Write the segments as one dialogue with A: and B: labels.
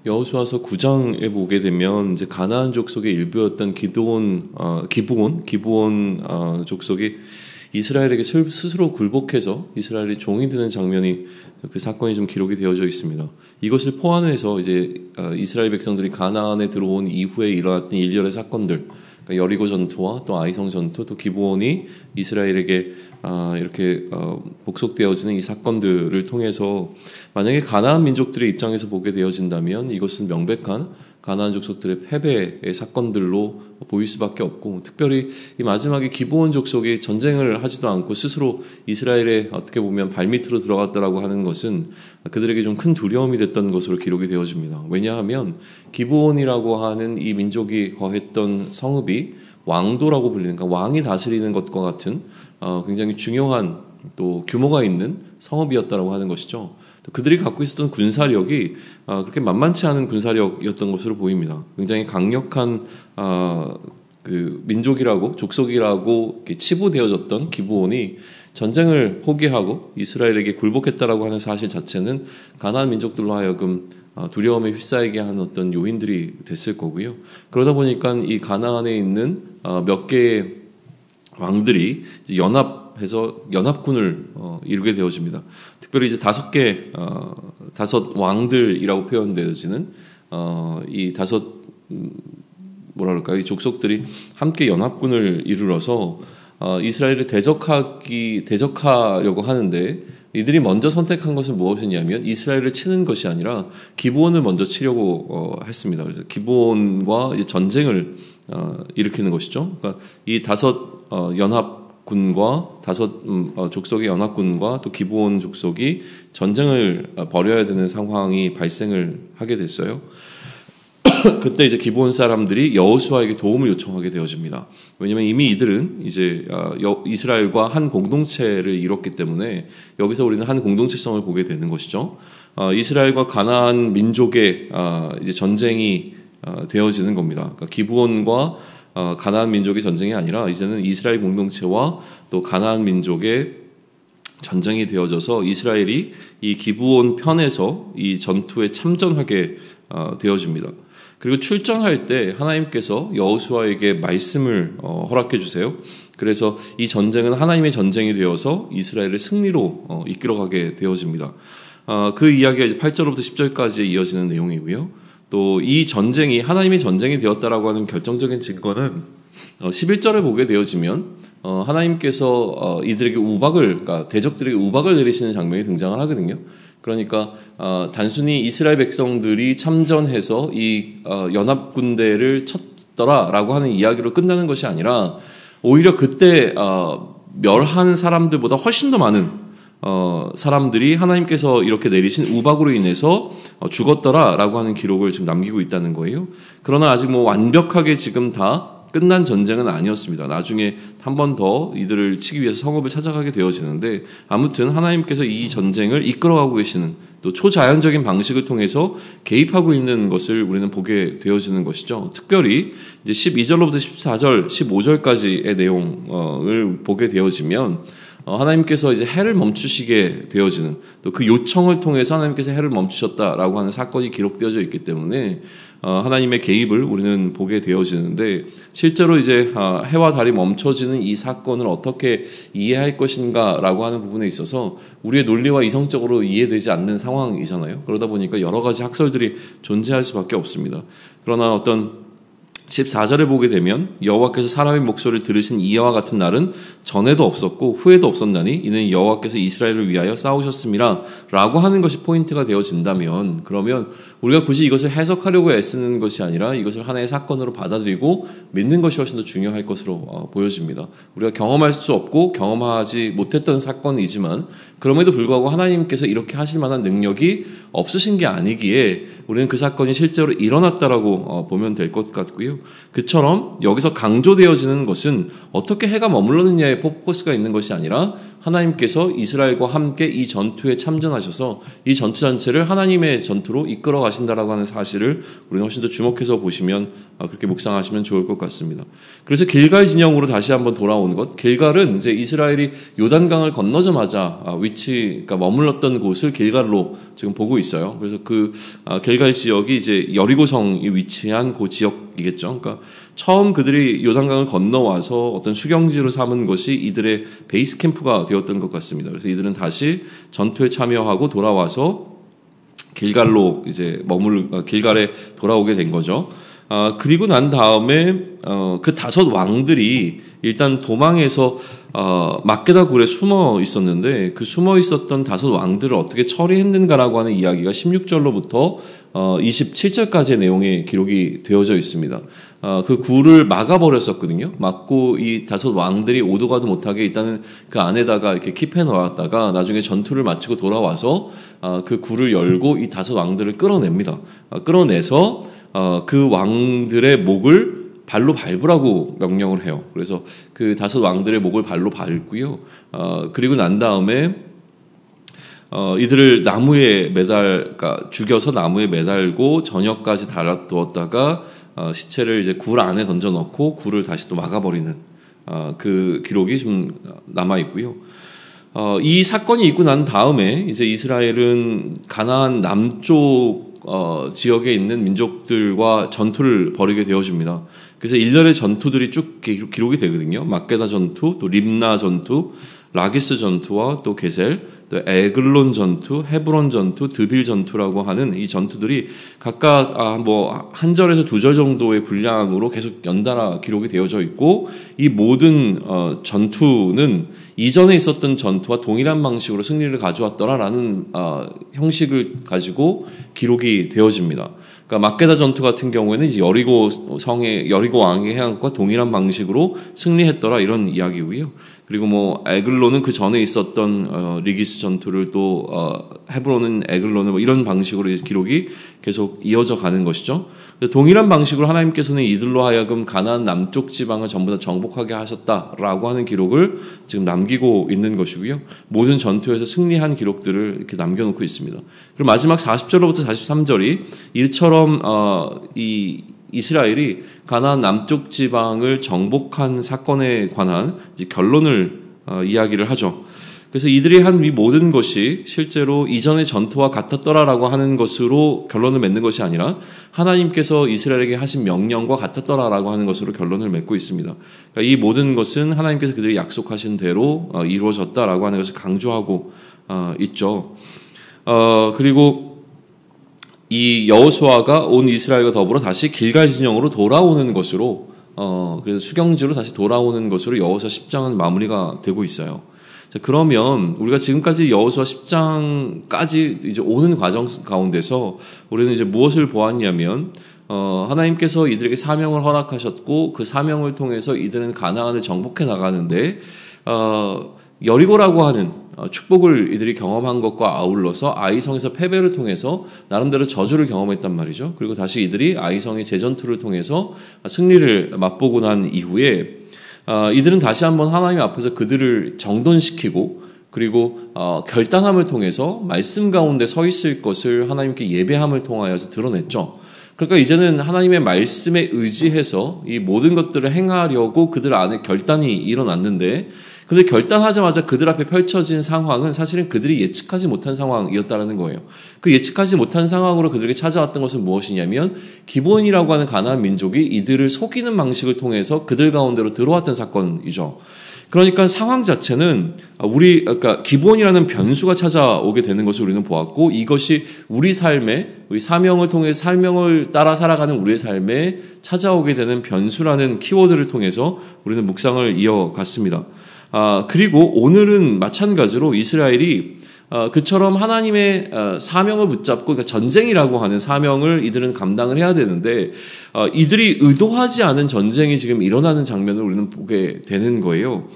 A: 여호수아서 9장에 보게 되면 이제 가나안 족속의 일부였던 기브온 족속이 이스라엘에게 스스로 굴복해서 이스라엘이 종이 되는 장면이 그 사건이 좀 기록이 되어져 있습니다. 이것을 포함해서 이제 이스라엘 백성들이 가나안에 들어온 이후에 일어났던 일련의 사건들, 그러니까 여리고 전투와 또 아이성 전투, 또 기브온이 이스라엘에게 이렇게 복속되어지는 이 사건들을 통해서 만약에 가나안 민족들의 입장에서 보게 되어진다면 이것은 명백한 가나안 족속들의 패배의 사건들로 보일 수밖에 없고, 특별히 이 마지막에 기브온 족속이 전쟁을 하지도 않고 스스로 이스라엘에 어떻게 보면 발밑으로 들어갔다라고 하는 것은 그들에게 좀 큰 두려움이 됐던 것으로 기록이 되어집니다. 왜냐하면 기브온이라고 하는 이 민족이 거했던 성읍이 왕도라고 불리는, 그러니까 왕이 다스리는 것과 같은 굉장히 중요한 또 규모가 있는 성읍이었다라고 하는 것이죠. 그들이 갖고 있었던 군사력이 그렇게 만만치 않은 군사력이었던 것으로 보입니다. 굉장히 강력한 그 민족이라고 족속이라고 치부되어졌던 기브온이 전쟁을 포기하고 이스라엘에게 굴복했다라고 하는 사실 자체는 가나안 민족들로 하여금 두려움에 휩싸이게 하는 어떤 요인들이 됐을 거고요. 그러다 보니까 이 가나안에 있는 몇 개의 왕들이 이제 연합해서 연합군을 이루게 되어집니다. 특별히 이제 다섯 왕들이라고 표현되어지는 이 다섯 이 족속들이 함께 연합군을 이루어서 이스라엘을 대적하려고 하는데, 이들이 먼저 선택한 것은 무엇이냐면 이스라엘을 치는 것이 아니라 기브온을 먼저 치려고 했습니다. 그래서 기브온과 이제 전쟁을 일으키는 것이죠. 그러니까 이 다섯 연합군과 다섯 족속의 연합군과 또 기브온 족속이 전쟁을 벌여야 되는 상황이 발생을 하게 됐어요. 그때 이제 기브온 사람들이 여호수아에게 도움을 요청하게 되어집니다. 왜냐하면 이미 이들은 이제 이스라엘과 한 공동체를 이뤘기 때문에 여기서 우리는 한 공동체성을 보게 되는 것이죠. 이스라엘과 가나안 민족의 이제 전쟁이 되어지는 겁니다. 그러니까 기브온과 가나안 민족의 전쟁이 아니라 이제는 이스라엘 공동체와 또 가나안 민족의 전쟁이 되어져서 이스라엘이 이 기브온 편에서 이 전투에 참전하게 되어집니다. 그리고 출전할 때 하나님께서 여호수아에게 말씀을 허락해 주세요. 그래서 이 전쟁은 하나님의 전쟁이 되어서 이스라엘을 승리로 이끌어가게 되어집니다. 그 이야기가 이제 8절부터 10절까지 이어지는 내용이고요. 또 이 전쟁이 하나님의 전쟁이 되었다라고 하는 결정적인 증거는 11절에 보게 되어지면 하나님께서 이들에게 그러니까 대적들에게 우박을 내리시는 장면이 등장을 하거든요. 그러니까 단순히 이스라엘 백성들이 참전해서 이 연합군대를 쳤더라라고 하는 이야기로 끝나는 것이 아니라 오히려 그때 멸한 사람들보다 훨씬 더 많은 사람들이 하나님께서 이렇게 내리신 우박으로 인해서 죽었더라라고 하는 기록을 지금 남기고 있다는 거예요. 그러나 아직 완벽하게 지금 다 끝난 전쟁은 아니었습니다. 나중에 한 번 더 이들을 치기 위해서 성읍을 찾아가게 되어지는데, 아무튼 하나님께서 이 전쟁을 이끌어가고 계시는 또 초자연적인 방식을 통해서 개입하고 있는 것을 우리는 보게 되어지는 것이죠. 특별히 이제 12절로부터 14절, 15절까지의 내용을 보게 되어지면 하나님께서 이제 해를 멈추시게 되어지는, 또 그 요청을 통해서 하나님께서 해를 멈추셨다라고 하는 사건이 기록되어져 있기 때문에 하나님의 개입을 우리는 보게 되어지는데, 실제로 이제 해와 달이 멈춰지는 이 사건을 어떻게 이해할 것인가라고 하는 부분에 있어서 우리의 논리와 이성적으로 이해되지 않는 상황이잖아요. 그러다 보니까 여러 가지 학설들이 존재할 수밖에 없습니다. 그러나 어떤 14절에 보게 되면 여호와께서 사람의 목소리를 들으신 이와 같은 날은 전에도 없었고 후에도 없었나니 이는 여호와께서 이스라엘을 위하여 싸우셨음이라 라고 하는 것이 포인트가 되어진다면, 그러면 우리가 굳이 이것을 해석하려고 애쓰는 것이 아니라 이것을 하나의 사건으로 받아들이고 믿는 것이 훨씬 더 중요할 것으로 보여집니다. 우리가 경험할 수 없고 경험하지 못했던 사건이지만 그럼에도 불구하고 하나님께서 이렇게 하실 만한 능력이 없으신 게 아니기에 우리는 그 사건이 실제로 일어났다라고 보면 될 것 같고요. 그처럼 여기서 강조되어지는 것은 어떻게 해가 머물렀느냐에 포커스가 있는 것이 아니라 하나님께서 이스라엘과 함께 이 전투에 참전하셔서 이 전투 전체를 하나님의 전투로 이끌어 가신다라고 하는 사실을 우리는 훨씬 더 주목해서 보시면 그렇게 묵상하시면 좋을 것 같습니다. 그래서 길갈 진영으로 다시 한번 돌아오는 것. 길갈은 이제 이스라엘이 요단강을 건너자마자 그러니까 머물렀던 곳을 길갈로 지금 보고 있어요. 그래서 그 길갈 지역이 이제 여리고성이 위치한 그 지역이겠죠. 그러니까 처음 그들이 요단강을 건너와서 어떤 수경지로 삼은 것이 이들의 베이스 캠프가 되었던 것 같습니다. 그래서 이들은 다시 전투에 참여하고 돌아와서 길갈로 이제 길갈에 돌아오게 된 거죠. 그리고 난 다음에 그 5 왕들이 일단 도망해서 막게다 굴에 숨어 있었는데 그 숨어 있었던 5 왕들을 어떻게 처리했는가라고 하는 이야기가 16절로부터 27절까지의 내용에 기록이 되어져 있습니다. 그 굴을 막아버렸었거든요. 막고 이 5 왕들이 오도 가도 못하게 일단은 그 안에다가 이렇게 킵해 놓았다가 나중에 전투를 마치고 돌아와서 그 굴을 열고 이 5 왕들을 끌어냅니다. 끌어내서 그 왕들의 목을 발로 밟으라고 명령을 해요. 그래서 그 5 왕들의 목을 발로 밟고요. 그리고 난 다음에 이들을 나무에 그러니까 죽여서 나무에 매달고 저녁까지 달아두었다가 시체를 이제 굴 안에 던져 넣고 굴을 다시 또 막아버리는 그 기록이 좀 남아 있고요. 이 사건이 있고 난 다음에 이제 이스라엘은 가나안 남쪽 지역에 있는 민족들과 전투를 벌이게 되어집니다. 그래서 일련의 전투들이 쭉 기록이 되거든요. 막게다 전투, 또 림나 전투, 라기스 전투와 또 게셀, 또 에글론 전투, 헤브론 전투, 드빌 전투라고 하는 이 전투들이 각각 뭐 한 절에서 2절 정도의 분량으로 계속 연달아 기록이 되어져 있고 이 모든 전투는 이전에 있었던 전투와 동일한 방식으로 승리를 가져왔더라라는 형식을 가지고 기록이 되어집니다. 그러니까 막게다 전투 같은 경우에는 이제 여리고 왕의 해안과 동일한 방식으로 승리했더라 이런 이야기고요. 그리고 뭐 에글론은 그 전에 있었던 리기스 전투를 또 헤브론은 에글론을 뭐 이런 방식으로 기록이 계속 이어져 가는 것이죠. 동일한 방식으로 하나님께서는 이들로 하여금 가나안 남쪽 지방을 전부 다 정복하게 하셨다라고 하는 기록을 지금 남기고 있는 것이고요. 모든 전투에서 승리한 기록들을 이렇게 남겨놓고 있습니다. 그리고 마지막 40절로부터 43절이 이처럼 이 이스라엘이 가나안 남쪽 지방을 정복한 사건에 관한 이제 결론을 이야기를 하죠. 그래서 이들이 한 이 모든 것이 실제로 이전의 전투와 같았더라라고 하는 것으로 결론을 맺는 것이 아니라 하나님께서 이스라엘에게 하신 명령과 같았더라라고 하는 것으로 결론을 맺고 있습니다. 그러니까 이 모든 것은 하나님께서 그들이 약속하신 대로 이루어졌다라고 하는 것을 강조하고 있죠. 그리고 이 여호수아가 온 이스라엘과 더불어 다시 길갈 진영으로 돌아오는 것으로 그래서 수경지로 다시 돌아오는 것으로 여호수아 10장은 마무리가 되고 있어요. 자, 그러면 우리가 지금까지 여호수아 10장까지 이제 오는 과정 가운데서 우리는 이제 무엇을 보았냐면 하나님께서 이들에게 사명을 허락하셨고 그 사명을 통해서 이들은 가나안을 정복해 나가는데 여리고라고 하는 축복을 이들이 경험한 것과 아울러서 아이성에서 패배를 통해서 나름대로 저주를 경험했단 말이죠. 그리고 다시 이들이 아이성의 재전투를 통해서 승리를 맛보고 난 이후에 이들은 다시 한번 하나님 앞에서 그들을 정돈시키고 그리고 결단함을 통해서 말씀 가운데 서 있을 것을 하나님께 예배함을 통하여서 드러냈죠. 그러니까 이제는 하나님의 말씀에 의지해서 이 모든 것들을 행하려고 그들 안에 결단이 일어났는데 근데 결단하자마자 그들 앞에 펼쳐진 상황은 사실은 그들이 예측하지 못한 상황이었다는 거예요. 그 예측하지 못한 상황으로 그들에게 찾아왔던 것은 무엇이냐면 기브온이라고 하는 가나안 민족이 이들을 속이는 방식을 통해서 그들 가운데로 들어왔던 사건이죠. 그러니까 상황 자체는 그러니까 기브온이라는 변수가 찾아오게 되는 것을 우리는 보았고 이것이 우리 사명을 통해 사명을 따라 살아가는 우리의 삶에 찾아오게 되는 변수라는 키워드를 통해서 우리는 묵상을 이어갔습니다. 그리고 오늘은 마찬가지로 이스라엘이 그처럼 하나님의 사명을 붙잡고 그러니까 전쟁이라고 하는 사명을 이들은 감당을 해야 되는데 이들이 의도하지 않은 전쟁이 지금 일어나는 장면을 우리는 보게 되는 거예요.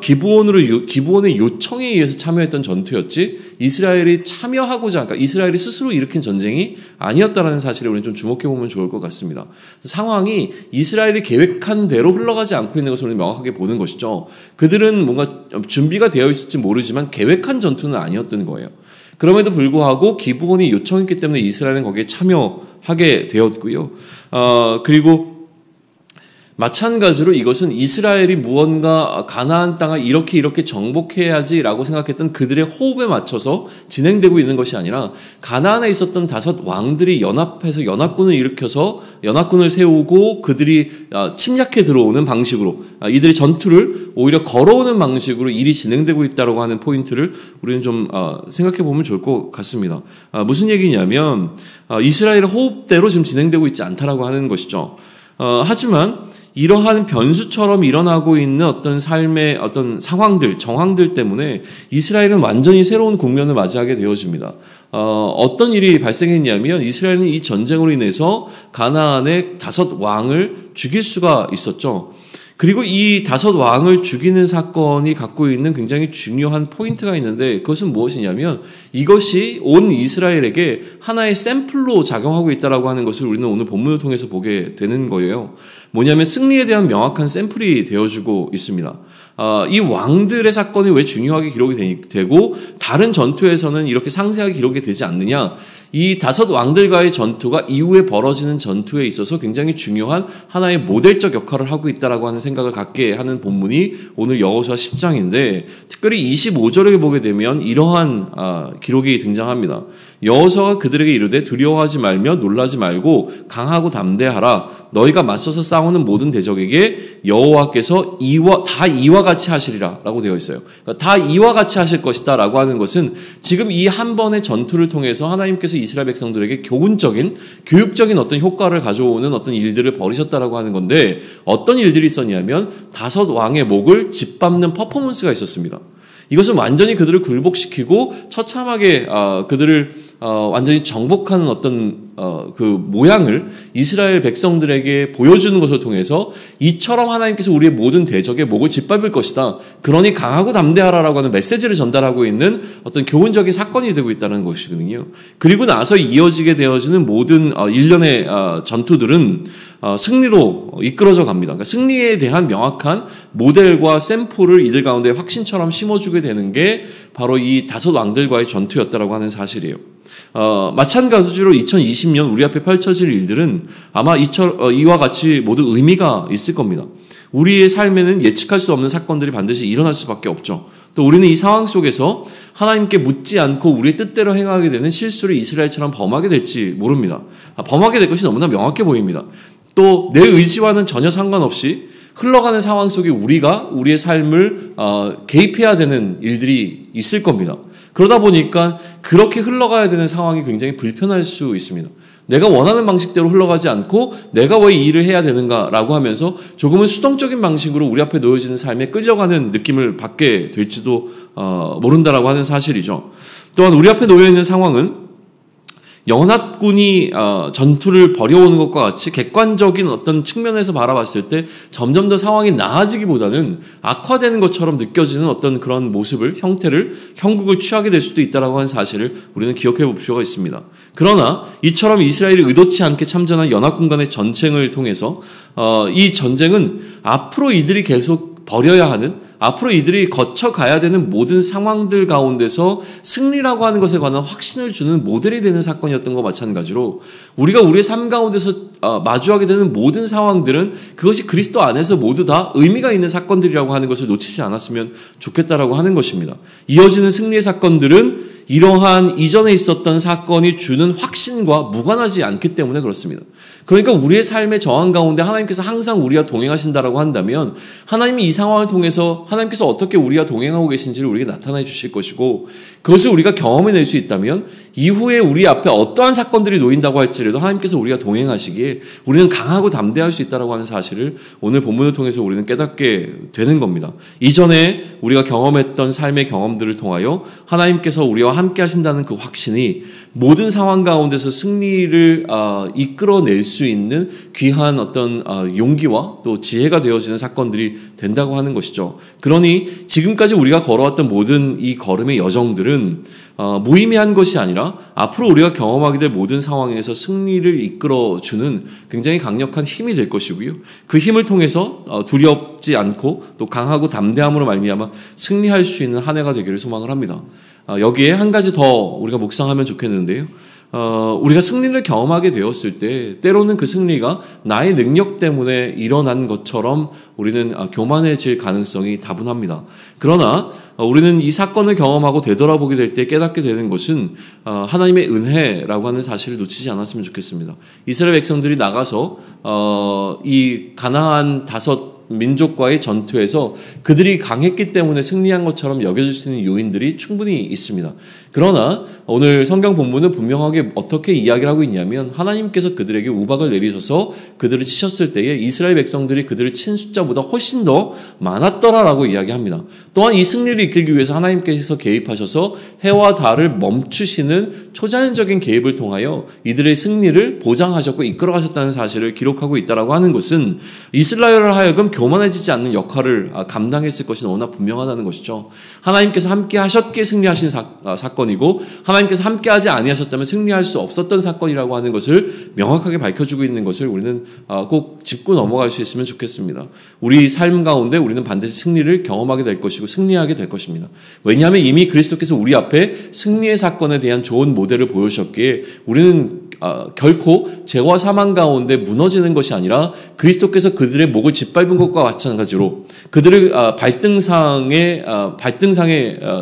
A: 기브온의 요청에 의해서 참여했던 전투였지 이스라엘이 참여하고자, 그러니까 이스라엘이 스스로 일으킨 전쟁이 아니었다라는 사실에 우리는 좀 주목해 보면 좋을 것 같습니다. 상황이 이스라엘이 계획한 대로 흘러가지 않고 있는 것을 우리는 명확하게 보는 것이죠. 그들은 뭔가 준비가 되어 있을지 모르지만 계획한 전투는 아니었던 거예요. 그럼에도 불구하고 기브온이 요청했기 때문에 이스라엘은 거기에 참여하게 되었고요. 그리고 마찬가지로 이것은 이스라엘이 무언가 가나안 땅을 이렇게 정복해야지라고 생각했던 그들의 호흡에 맞춰서 진행되고 있는 것이 아니라 가나안에 있었던 5 왕들이 연합해서 연합군을 일으켜서 연합군을 세우고 그들이 침략해 들어오는 방식으로 이들의 전투를 오히려 걸어오는 방식으로 일이 진행되고 있다고 하는 포인트를 우리는 좀 생각해 보면 좋을 것 같습니다. 무슨 얘기냐면 이스라엘의 호흡대로 지금 진행되고 있지 않다라고 하는 것이죠. 하지만 이러한 변수처럼 일어나고 있는 어떤 삶의 어떤 상황들, 정황들 때문에 이스라엘은 완전히 새로운 국면을 맞이하게 되어집니다. 어떤 일이 발생했냐면 이스라엘은 이 전쟁으로 인해서 가나안의 5 왕을 죽일 수가 있었죠. 그리고 이 5 왕을 죽이는 사건이 갖고 있는 굉장히 중요한 포인트가 있는데 그것은 무엇이냐면 이것이 온 이스라엘에게 하나의 샘플로 작용하고 있다고 하는 것을 우리는 오늘 본문을 통해서 보게 되는 거예요. 뭐냐면 승리에 대한 명확한 샘플이 되어주고 있습니다. 이 왕들의 사건이 왜 중요하게 기록이 되고 다른 전투에서는 이렇게 상세하게 기록이 되지 않느냐? 이 5 왕들과의 전투가 이후에 벌어지는 전투에 있어서 굉장히 중요한 하나의 모델적 역할을 하고 있다라고 하는 생각을 갖게 하는 본문이 오늘 여호수아 10장인데 특별히 25절에 보게 되면 이러한 기록이 등장합니다. 여호수아가 그들에게 이르되 두려워하지 말며 놀라지 말고 강하고 담대하라. 너희가 맞서서 싸우는 모든 대적에게 여호와께서 다 이와 같이 하시리라 라고 되어 있어요. 그러니까 다 이와 같이 하실 것이다 라고 하는 것은 지금 이 한 번의 전투를 통해서 하나님께서 이스라엘 백성들에게 교육적인 어떤 효과를 가져오는 어떤 일들을 벌이셨다라고 하는 건데 어떤 일들이 있었냐면 5 왕의 목을 짓밟는 퍼포먼스가 있었습니다. 이것은 완전히 그들을 굴복시키고 처참하게 그들을 완전히 정복하는 어떤 그 모양을 이스라엘 백성들에게 보여주는 것을 통해서 이처럼 하나님께서 우리의 모든 대적의 목을 짓밟을 것이다. 그러니 강하고 담대하라라고 하는 메시지를 전달하고 있는 어떤 교훈적인 사건이 되고 있다는 것이거든요. 그리고 나서 이어지게 되어지는 모든 일련의 전투들은 승리로 이끌어져 갑니다. 그러니까 승리에 대한 명확한 모델과 샘플을 이들 가운데 확신처럼 심어주게 되는 게 바로 이 5 왕들과의 전투였다라고 하는 사실이에요. 마찬가지로 2020년 우리 앞에 펼쳐질 일들은 아마 이와 같이 모두 의미가 있을 겁니다. 우리의 삶에는 예측할 수 없는 사건들이 반드시 일어날 수밖에 없죠. 또 우리는 이 상황 속에서 하나님께 묻지 않고 우리의 뜻대로 행하게 되는 실수를 이스라엘처럼 범하게 될지 모릅니다. 범하게 될 것이 너무나 명확해 보입니다. 또 내 의지와는 전혀 상관없이 흘러가는 상황 속에 우리가 우리의 삶을 개입해야 되는 일들이 있을 겁니다. 그러다 보니까 그렇게 흘러가야 되는 상황이 굉장히 불편할 수 있습니다. 내가 원하는 방식대로 흘러가지 않고 내가 왜 이 일을 해야 되는가라고 하면서 조금은 수동적인 방식으로 우리 앞에 놓여지는 삶에 끌려가는 느낌을 받게 될지도 모른다라고 하는 사실이죠. 또한 우리 앞에 놓여있는 상황은 연합군이 전투를 벌여오는 것과 같이 객관적인 어떤 측면에서 바라봤을 때 점점 더 상황이 나아지기보다는 악화되는 것처럼 느껴지는 어떤 그런 모습을, 형국을 취하게 될 수도 있다라고 하는 사실을 우리는 기억해 볼 필요가 있습니다. 그러나 이처럼 이스라엘이 의도치 않게 참전한 연합군 간의 전쟁을 통해서 이 전쟁은 앞으로 이들이 계속 벌여야 하는, 앞으로 이들이 거쳐가야 되는 모든 상황들 가운데서 승리라고 하는 것에 관한 확신을 주는 모델이 되는 사건이었던 것과 마찬가지로 우리가 우리의 삶 가운데서 마주하게 되는 모든 상황들은 그것이 그리스도 안에서 모두 다 의미가 있는 사건들이라고 하는 것을 놓치지 않았으면 좋겠다라고 하는 것입니다. 이어지는 승리의 사건들은 이러한 이전에 있었던 사건이 주는 확신과 무관하지 않기 때문에 그렇습니다. 그러니까 우리의 삶의 저항 가운데 하나님께서 항상 우리와 동행하신다라고 한다면 하나님이 이 상황을 통해서 하나님께서 어떻게 우리와 동행하고 계신지를 우리에게 나타내 주실 것이고 그것을 우리가 경험해낼 수 있다면 이후에 우리 앞에 어떠한 사건들이 놓인다고 할지라도 하나님께서 우리가 동행하시기에 우리는 강하고 담대할 수 있다고 하는 사실을 오늘 본문을 통해서 우리는 깨닫게 되는 겁니다. 이전에 우리가 경험했던 삶의 경험들을 통하여 하나님께서 우리와 함께 하신다는 그 확신이 모든 상황 가운데서 승리를 이끌어낼 수 있는 귀한 어떤 용기와 또 지혜가 되어지는 사건들이 된다고 하는 것이죠. 그러니 지금까지 우리가 걸어왔던 모든 이 걸음의 여정들은 무의미한 것이 아니라 앞으로 우리가 경험하게 될 모든 상황에서 승리를 이끌어주는 굉장히 강력한 힘이 될 것이고요. 그 힘을 통해서 두렵지 않고 또 강하고 담대함으로 말미암아 승리할 수 있는 한 해가 되기를 소망을 합니다. 여기에 한 가지 더 우리가 묵상하면 좋겠는데요. 우리가 승리를 경험하게 되었을 때 때로는 그 승리가 나의 능력 때문에 일어난 것처럼 우리는 교만해질 가능성이 다분합니다. 그러나 우리는 이 사건을 경험하고 되돌아보게 될 때 깨닫게 되는 것은 하나님의 은혜라고 하는 사실을 놓치지 않았으면 좋겠습니다. 이스라엘 백성들이 나가서 이 가나안 5 민족과의 전투에서 그들이 강했기 때문에 승리한 것처럼 여겨질 수 있는 요인들이 충분히 있습니다. 그러나 오늘 성경 본문은 분명하게 어떻게 이야기를 하고 있냐면 하나님께서 그들에게 우박을 내리셔서 그들을 치셨을 때에 이스라엘 백성들이 그들을 친 숫자보다 훨씬 더 많았더라라고 이야기합니다. 또한 이 승리를 이끌기 위해서 하나님께서 개입하셔서 해와 달을 멈추시는 초자연적인 개입을 통하여 이들의 승리를 보장하셨고 이끌어가셨다는 사실을 기록하고 있다라고 하는 것은 이스라엘을 하여금 교만해지지 않는 역할을 감당했을 것이 너무나 분명하다는 것이죠. 하나님께서 함께 하셨기에 승리하신 사건이고 하나님께서 함께 하지 아니하셨다면 승리할 수 없었던 사건이라고 하는 것을 명확하게 밝혀주고 있는 것을 우리는 꼭 짚고 넘어갈 수 있으면 좋겠습니다. 우리 삶 가운데 우리는 반드시 승리를 경험하게 될 것이고 승리하게 될 것입니다. 왜냐하면 이미 그리스도께서 우리 앞에 승리의 사건에 대한 좋은 모델을 보여주셨기에 우리는 결코 죄와 사망 가운데 무너지는 것이 아니라 그리스도께서 그들의 목을 짓밟은 것과 마찬가지로 그들을 발등상에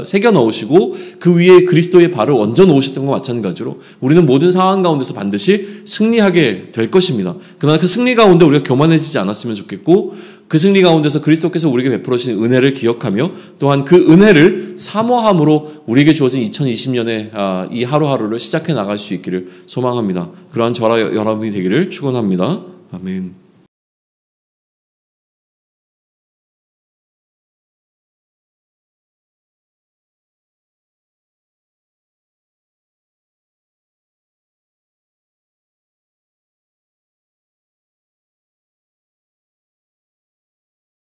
A: 새겨 넣으시고 그 위에 그리스도의 발을 얹어 놓으셨던 것과 마찬가지로 우리는 모든 상황 가운데서 반드시 승리하게 될 것입니다. 그러나 그 승리 가운데 우리가 교만해지지 않았으면 좋겠고 그 승리 가운데서 그리스도께서 우리에게 베풀어 주신 은혜를 기억하며 또한 그 은혜를 사모함으로 우리에게 주어진 2020년의 이 하루하루를 시작해 나갈 수 있기를 소망합니다. 그러한 저와 여러분이 되기를 축원합니다. 아멘.